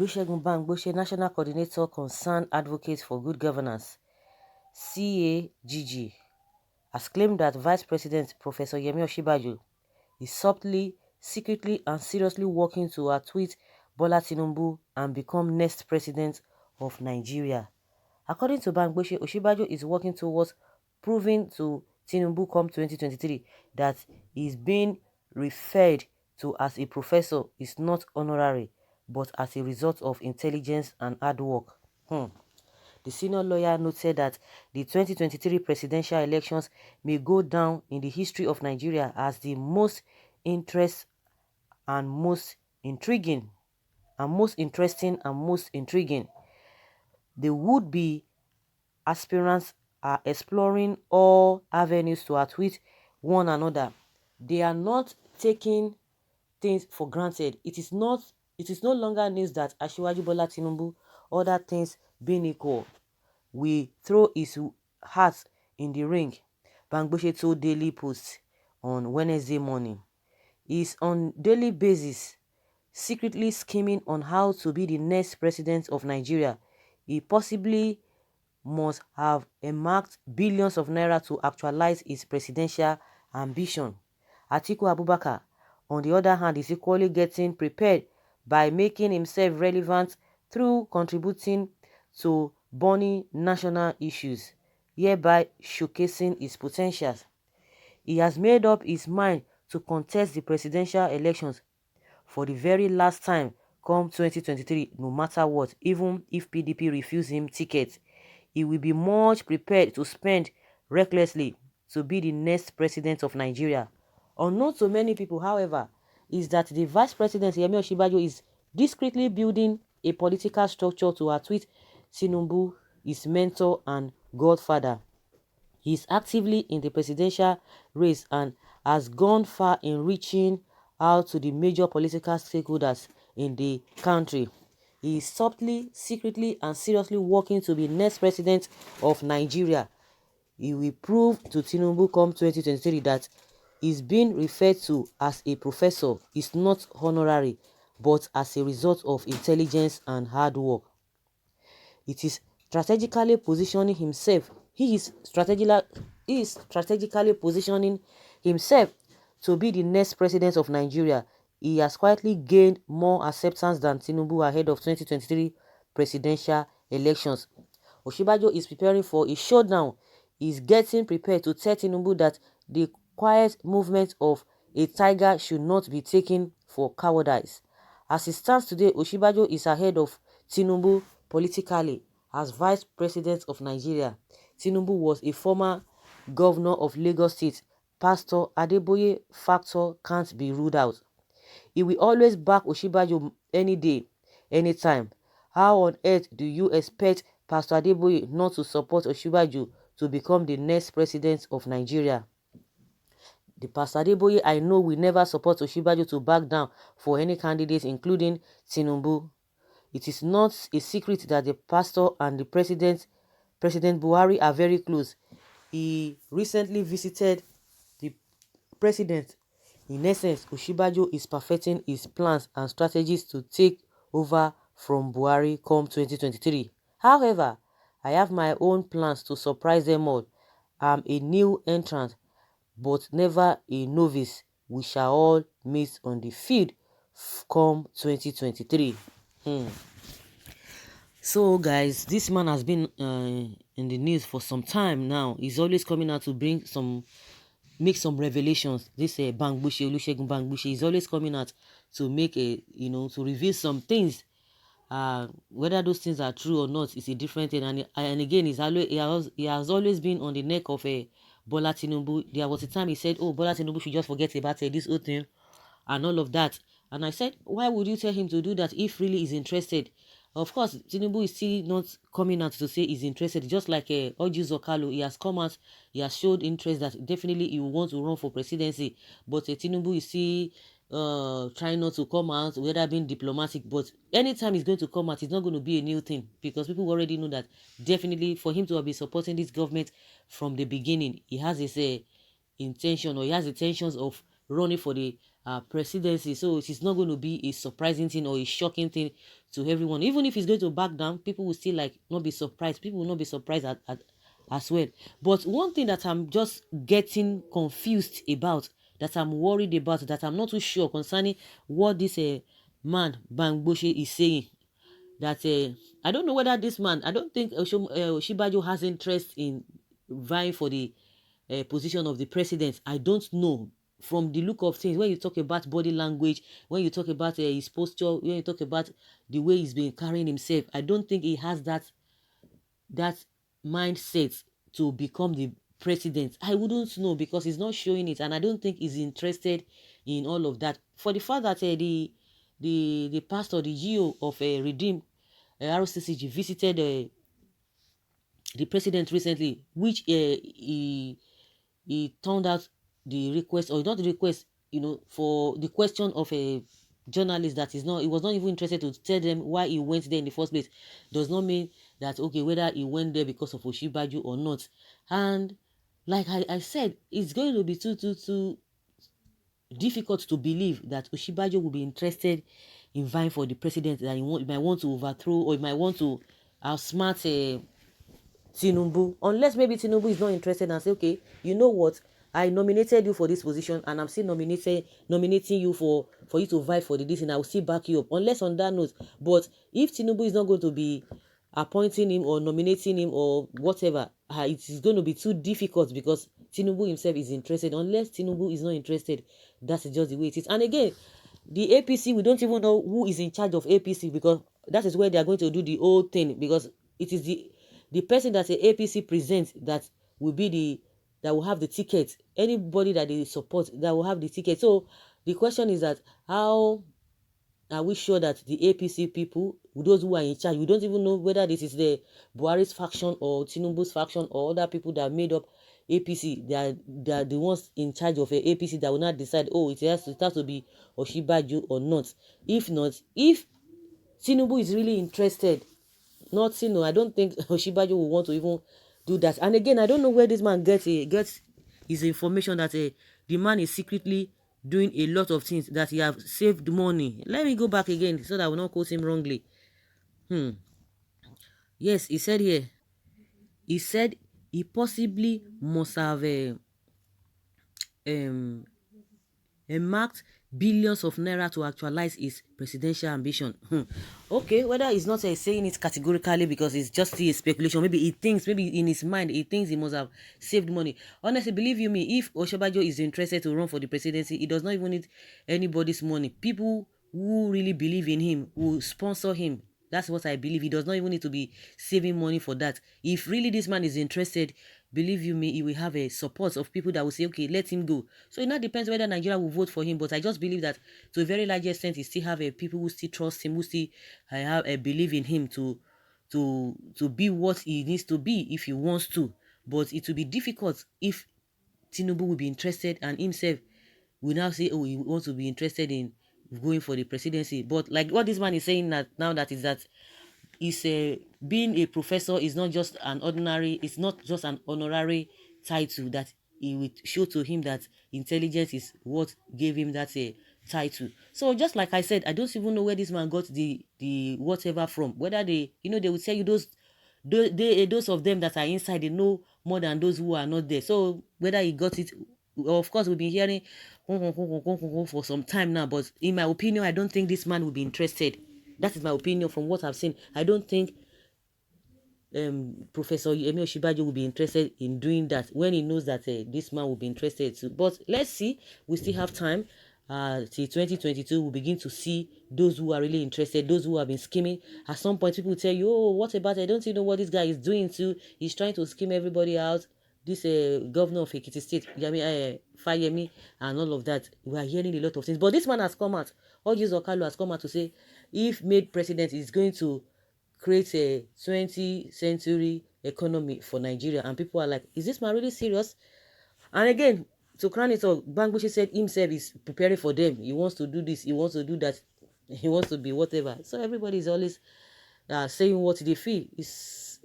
Olusegun Bangbose, National Coordinator, Concerned Advocates for Good Governance, CAGG, has claimed that Vice President Professor Yemi Osinbajo is subtly, secretly, and seriously working to outwit Bola Tinubu and become next president of Nigeria. According to Bangbose, Osinbajo is working towards proving to Tinubu come 2023 that he's being referred to as a professor is not honorary, but as a result of intelligence and hard work. The senior lawyer noted that the 2023 presidential elections may go down in the history of Nigeria as the most interesting and most intriguing. The would-be aspirants are exploring all avenues to outwit one another. They are not taking things for granted. It is no longer news that Asiwaju Bola Tinubu, other things being equal, will throw his hat in the ring, Bangbose told Daily Post on Wednesday morning. He is on daily basis secretly scheming on how to be the next president of Nigeria. He possibly must have earmarked billions of naira to actualize his presidential ambition. Atiku Abubakar, on the other hand, is equally getting prepared by making himself relevant through contributing to burning national issues, hereby showcasing his potentials. He has made up his mind to contest the presidential elections for the very last time come 2023, no matter what. Even if PDP refuse him ticket, he will be much prepared to spend recklessly to be the next president of Nigeria. Unknown to many people, however, is that the Vice President Yemi Osinbajo is discreetly building a political structure to outwit Tinubu, his mentor and godfather. He is actively in the presidential race and has gone far in reaching out to the major political stakeholders in the country. He is subtly, secretly, and seriously working to be next president of Nigeria. He will prove to Tinubu come 2023 that he's being referred to as a professor is not honorary, but as a result of intelligence and hard work. It is strategically positioning himself. He is strategically positioning himself to be the next president of Nigeria. He has quietly gained more acceptance than Tinubu ahead of 2023 presidential elections. Osinbajo is preparing for a showdown. He is getting prepared to tell Tinubu that the quiet movement of a tiger should not be taken for cowardice. As it stands today, Osinbajo is ahead of Tinubu politically as vice president of Nigeria. Tinubu was a former governor of Lagos State. Pastor Adeboye factor can't be ruled out. He will always back Osinbajo any day, anytime. How on earth do you expect Pastor Adeboye not to support Osinbajo to become the next president of Nigeria? The Pastor Adeboye I know will never support Osinbajo to back down for any candidate, including Tinubu. It is not a secret that the pastor and the President Buhari, are very close. He recently visited the president. In essence, Osinbajo is perfecting his plans and strategies to take over from Buhari come 2023. However, I have my own plans to surprise them all. I'm a new entrant, but never a novice. We shall all meet on the field come 2023. So guys, this man has been in the news for some time now. He's always coming out to make some revelations. This Bangbose, Olusegun Bangbose, is always coming out to make to reveal some things. Whether those things are true or not is a different thing. And again, he has always been on the neck of Bola Tinubu. There was a time he said, "Oh, Bola Tinubu should just forget about this whole thing and all of that." And I said, why would you tell him to do that if really he's interested? Of course, Tinubu is still not coming out to say he's interested. Just like Orji Zokalo, he has come out, he has showed interest that definitely he will want to run for presidency. But Tinubu is still trying not to come out, whether being diplomatic. But anytime he's going to come out, it's not going to be a new thing, because people already know that definitely for him to have been supporting this government from the beginning, he has his intention, or he has intentions of running for the presidency. So it is not going to be a surprising thing or a shocking thing to everyone. Even if he's going to back down, people will still like not be surprised. People will not be surprised as well. But one thing that I'm just getting confused about, that I'm worried about, that I'm not too sure concerning what this man Bangboshe is saying, that I don't know whether this man, I don't think Osinbajo has interest in vying for the position of the president. I don't know. From the look of things, when you talk about body language, when you talk about his posture, when you talk about the way he's been carrying himself, I don't think he has that mindset to become the president. I wouldn't know because he's not showing it, and I don't think he's interested in all of that. For the fact that the pastor, the GO of Redeem RCCG visited the president recently, which he turned out the request, or not the request, for the question of a journalist, that is not, he was not even interested to tell them why he went there in the first place, does not mean that, okay, whether he went there because of Osinbajo or not. And like I said, it's going to be too difficult to believe that Osinbajo will be interested in vying for the president, that he might want to overthrow, or he might want to outsmart Tinubu, unless maybe Tinubu is not interested and say, okay, you know what, I nominated you for this position, and I'm still nominating you for you to vie for this, and I will still back you up. Unless on that note, but if Tinubu is not going to be appointing him or nominating him or whatever, it is going to be too difficult, because Tinubu himself is interested. Unless Tinubu is not interested, that's just the way it is. And again, the APC, we don't even know who is in charge of APC, because that is where they are going to do the whole thing, because it is the person that the APC presents that will be that will have the ticket. Anybody that they support that will have the ticket. So the question is that, how are we sure that the APC people, those who are in charge, we don't even know whether this is the Buhari's faction or Tinubu's faction or other people that made up APC. They are the ones in charge of a APC that will not decide, oh, it has to be Osinbajo or not. If not, if Tinubu is really interested, not, I don't think Osinbajo will want to even do that. And again, I don't know where this man gets his information that the man is secretly doing a lot of things, that he have saved money. Let me go back again so that I will not quote him wrongly. Yes, he said here. He said he possibly must have marked billions of naira to actualize his presidential ambition. Okay, whether he's not saying it categorically because it's just a speculation, maybe he thinks, maybe in his mind, he thinks he must have saved money. Honestly, believe you me, if Osinbajo is interested to run for the presidency, he does not even need anybody's money. People who really believe in him will sponsor him. That's what I believe. He does not even need to be saving money for that. If really this man is interested, believe you me, he will have a support of people that will say, okay, let him go. So it now depends whether Nigeria will vote for him. But I just believe that to a very large extent, he still have people who still trust him, who still have a believe in him to be what he needs to be if he wants to. But it will be difficult if Tinubu will be interested and himself will now say, oh, he wants to be interested in going for the presidency. But like what this man is saying now, that is that is being a professor is not just an ordinary, it's not just an honorary title, that it will show to him that intelligence is what gave him that title. So just like I said, I don't even know where this man got the whatever from. Whether they will tell you those of them that are inside, they know more than those who are not there. So whether he got it, of course, we've been hearing for some time now, but in my opinion, I don't think this man will be interested. That is my opinion from what I've seen. I don't think Professor Yemi Osinbajo will be interested in doing that when he knows that this man will be interested too. But let's see. We still have time. Till 2022, we'll begin to see those who are really interested, those who have been scheming. At some point, people tell you, oh, what about, I don't even know what this guy is doing too. He's trying to scheme everybody out. This governor of Ekiti State, Fayemi, and all of that. We are hearing a lot of things. But this man has come out. Orji Okalu has come out to say, if made president, is going to create a 20th century economy for Nigeria. And people are like, is this man really serious? And again, to crown it all, Bangbushi said himself is preparing for them. He wants to do this, he wants to do that, he wants to be whatever. So everybody is always saying what they feel. It's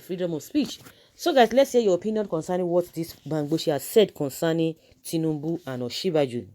freedom of speech. So guys, let's hear your opinion concerning what this Bangbushi has said concerning Tinubu and Osinbajo.